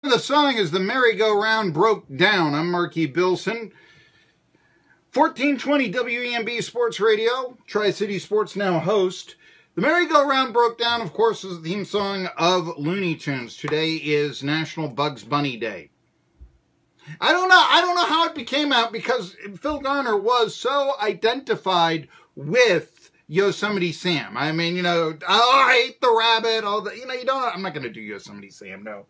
The song is The Merry-Go-Round Broke Down. I'm Marky Bilson. 1420 WEMB Sports Radio, Tri-City Sports Now host. The Merry-Go-Round Broke Down, of course, is the theme song of Looney Tunes. Today is National Bugs Bunny Day. I don't know how it became out, because Phil Garner was so identified with Yosemite Sam. I mean, I hate the rabbit, I'm not going to do Yosemite Sam, no.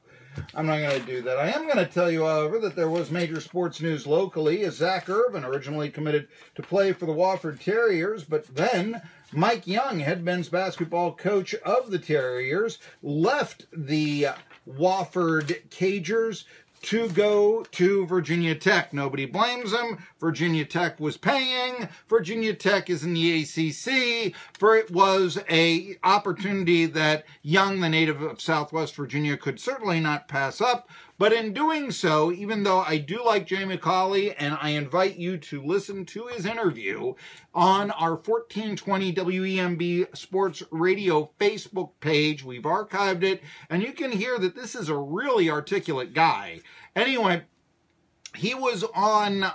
I'm not going to do that. I am going to tell you, however, that there was major sports news locally, as Zac Ervin originally committed to play for the Wofford Terriers, but then Mike Young, head men's basketball coach of the Terriers, left the Wofford Cagers to go to Virginia Tech. Nobody blames him. Virginia Tech was paying. Virginia Tech is in the ACC, for it was an opportunity that Young, the native of Southwest Virginia, could certainly not pass up. But in doing so, even though I do like Jay McCauley, and I invite you to listen to his interview on our 1420 WEMB Sports Radio Facebook page, we've archived it, and you can hear that this is a really articulate guy. Anyway, he was on,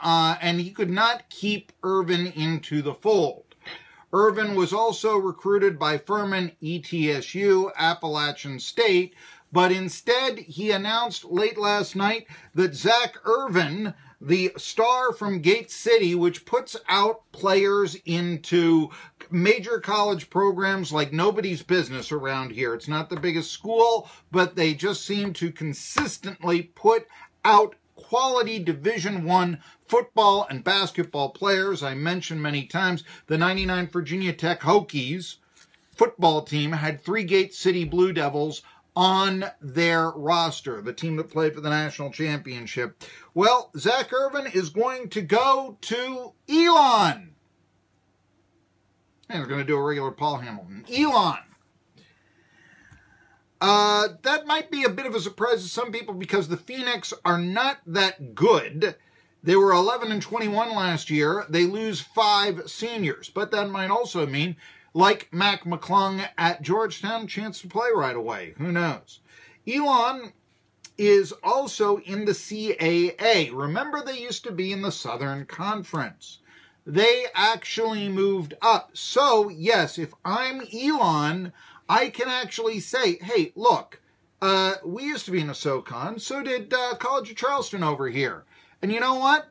and he could not keep Ervin into the fold. Ervin was also recruited by Furman, ETSU, Appalachian State, but instead he announced late last night that Zac Ervin, the star from Gate City, which puts out players into major college programs like nobody's business around here. It's not the biggest school, but they just seem to consistently put out quality Division I football and basketball players. I mentioned many times the '99 Virginia Tech Hokies football team had 3 Gate City Blue Devils on their roster, the team that played for the national championship. Well, Zac Ervin is going to go to Elon. He's going to do a regular Paul Hamilton. Elon. That might be a bit of a surprise to some people, because the Phoenix are not that good. They were 11-21 last year. They lose 5 seniors, but that might also mean, like Mac McClung at Georgetown, chance to play right away. Who knows? Elon is also in the CAA. Remember, they used to be in the Southern Conference. They actually moved up. So, yes, if I'm Elon, I can actually say, hey, look, we used to be in a SoCon. So did College of Charleston over here. And you know what?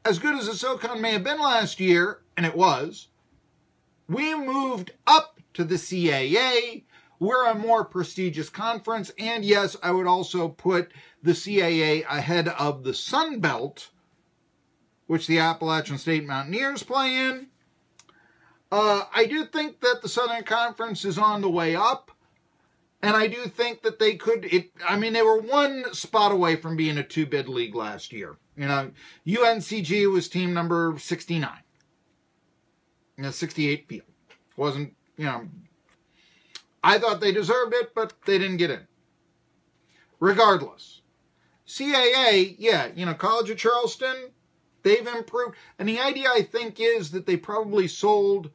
As good as the SoCon may have been last year, and it was, we moved up to the CAA. We're a more prestigious conference. And yes, I would also put the CAA ahead of the Sun Belt, which the Appalachian State Mountaineers play in. I do think that the Southern Conference is on the way up. And I do think that they could, they were 1 spot away from being a 2-bid league last year. UNCG was team number 69. 68 field. Wasn't, I thought they deserved it, but they didn't get in. Regardless. CAA, yeah, College of Charleston, they've improved. And the idea, I think, is that they probably sold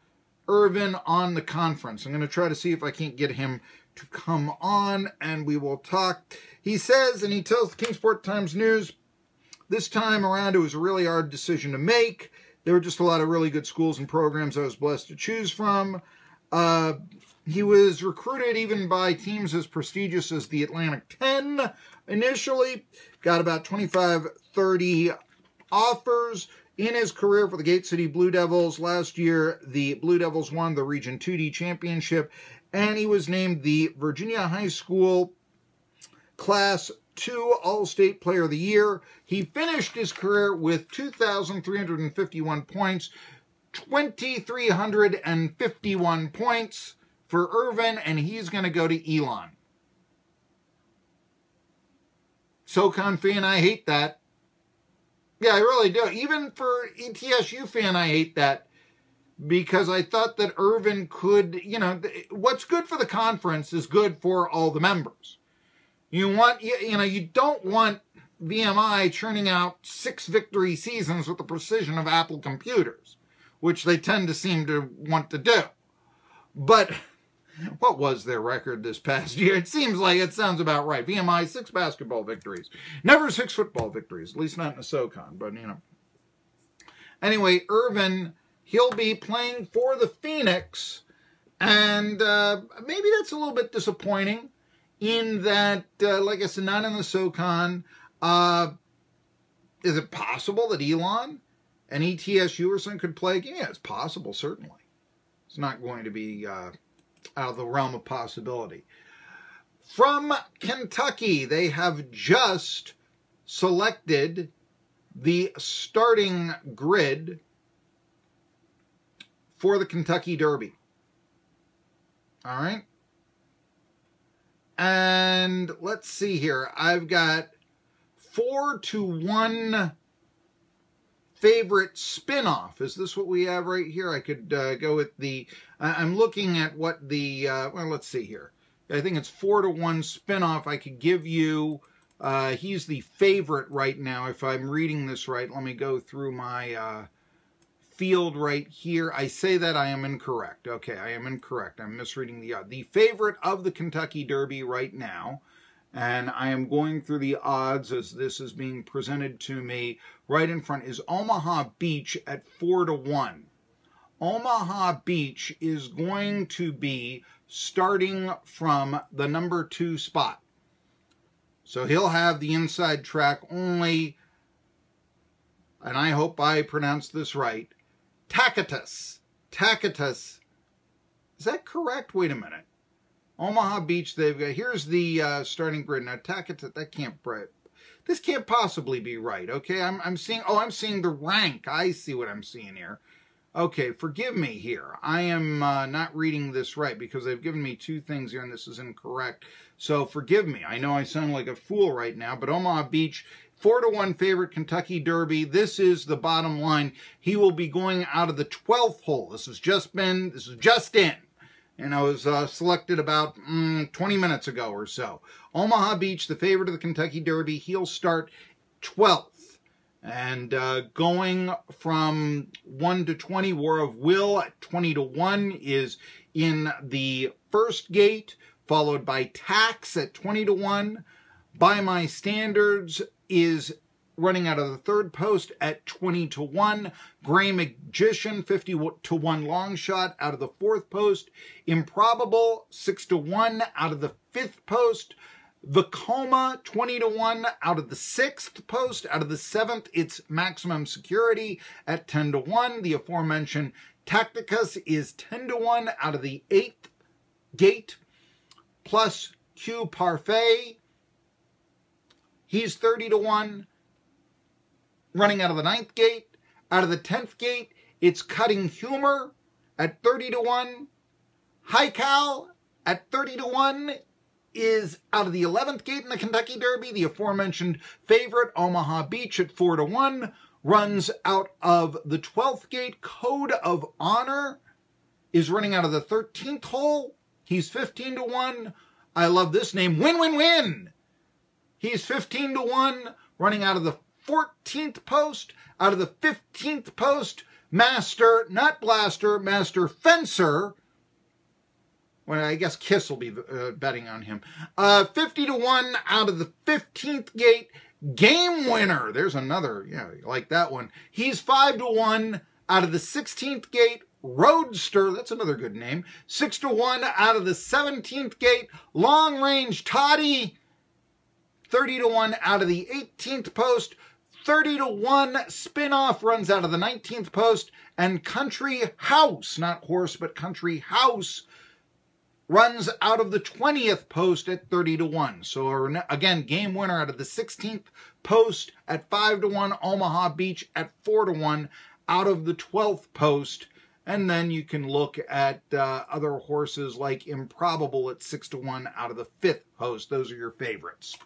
Ervin on the conference. I'm going to try to see if I can't get him to come on, and we will talk. He says, and he tells the Kingsport Times News, this time around it was a really hard decision to make. There were just a lot of really good schools and programs I was blessed to choose from. He was recruited even by teams as prestigious as the Atlantic 10 initially. Got about 25, 30 offers in his career for the Gate City Blue Devils. Last year, the Blue Devils won the Region 2D championship, and he was named the Virginia High School Class 2 All-State Player of the Year. He finished his career with 2,351 points, 2,351 points for Ervin, and he's going to go to Elon. SoCon fan, I hate that. Yeah, I really do. Even for ETSU fan, I hate that, because I thought that Ervin could, what's good for the conference is good for all the members. You don't want VMI churning out 6 victory seasons with the precision of Apple computers, which they tend to seem to want to do. But What was their record this past year? It seems like it sounds about right. VMI, 6 basketball victories. Never 6 football victories, at least not in the SoCon, but, you know. Anyway, Ervin, he'll be playing for the Phoenix, and maybe that's a little bit disappointing in that, like I said, not in the SoCon. Is it possible that Elon and ETSU or something could play again? Yeah, it's possible, certainly. It's not going to be out of the realm of possibility. From Kentucky, they have just selected the starting grid for the Kentucky Derby. All right? And let's see here. I've got 4-1 favorite spinoff. Is this what we have right here? I could go with the... I'm looking at what the... well, let's see here. I think it's 4-1 spinoff. I could give you... he's the favorite right now, if I'm reading this right. Let me go through my field right here. I say that I am incorrect. Okay, I am incorrect. I'm misreading the odds. The favorite of the Kentucky Derby right now, and I am going through the odds as this is being presented to me right in front, is Omaha Beach at 4-1. Omaha Beach is going to be starting from the number 2 spot. So he'll have the inside track only, and I hope I pronounced this right, Tacitus. Tacitus. Is that correct? Wait a minute. Omaha Beach, they've got, here's the starting grid. Now, Tacitus, that can't, this can't possibly be right, okay? I'm seeing, oh, I'm seeing the rank. I see what I'm seeing here. Okay, forgive me here. I am not reading this right because they've given me 2 things here and this is incorrect. So forgive me. I know I sound like a fool right now, but Omaha Beach, 4-1 favorite Kentucky Derby. This is the bottom line. He will be going out of the 12th hole. This is just in. And I was selected about 20 minutes ago or so. Omaha Beach, the favorite of the Kentucky Derby. He'll start 12th. And going from 1 to 20, War of Will at 20-1 is in the first gate, followed by Tax at 20-1. By My Standards is running out of the 3rd post at 20-1. Gray Magician, 50-1 long shot out of the 4th post. Improbable, 6-1 out of the 5th post. Vacoma, 20-1 out of the 6th post. Out of the 7th, it's Maximum Security at 10-1. The aforementioned Tacticus is 10-1 out of the 8th gate. Plus Q Parfait, he's 30-1. Running out of the 9th gate. Out of the 10th gate, it's Cutting Humor at 30-1. High Cal at 30-1. Is out of the 11th gate in the Kentucky Derby. The aforementioned favorite, Omaha Beach, at 4-1. Runs out of the 12th gate. Code of Honor is running out of the 13th hole. He's 15-1. I love this name. Win, win, win. He's 15-1. Running out of the 14th post. Out of the 15th post, Master, not Blaster, Master Fencer. Well, I guess Kiss will be betting on him. 50-1 out of the 15th gate. Game Winner. There's another, yeah, like that one. He's 5-1 out of the 16th gate. Roadster, that's another good name. 6-1 out of the 17th gate. Long Range Toddy. 30-1 out of the 18th post. 30-1 spinoff runs out of the 19th post. And Country House, not horse, but Country House, runs out of the 20th post at 30-1. So again, Game Winner out of the 16th post at 5-1. Omaha Beach at 4-1 out of the 12th post. And then you can look at other horses like Improbable at 6-1 out of the 5th post. Those are your favorites.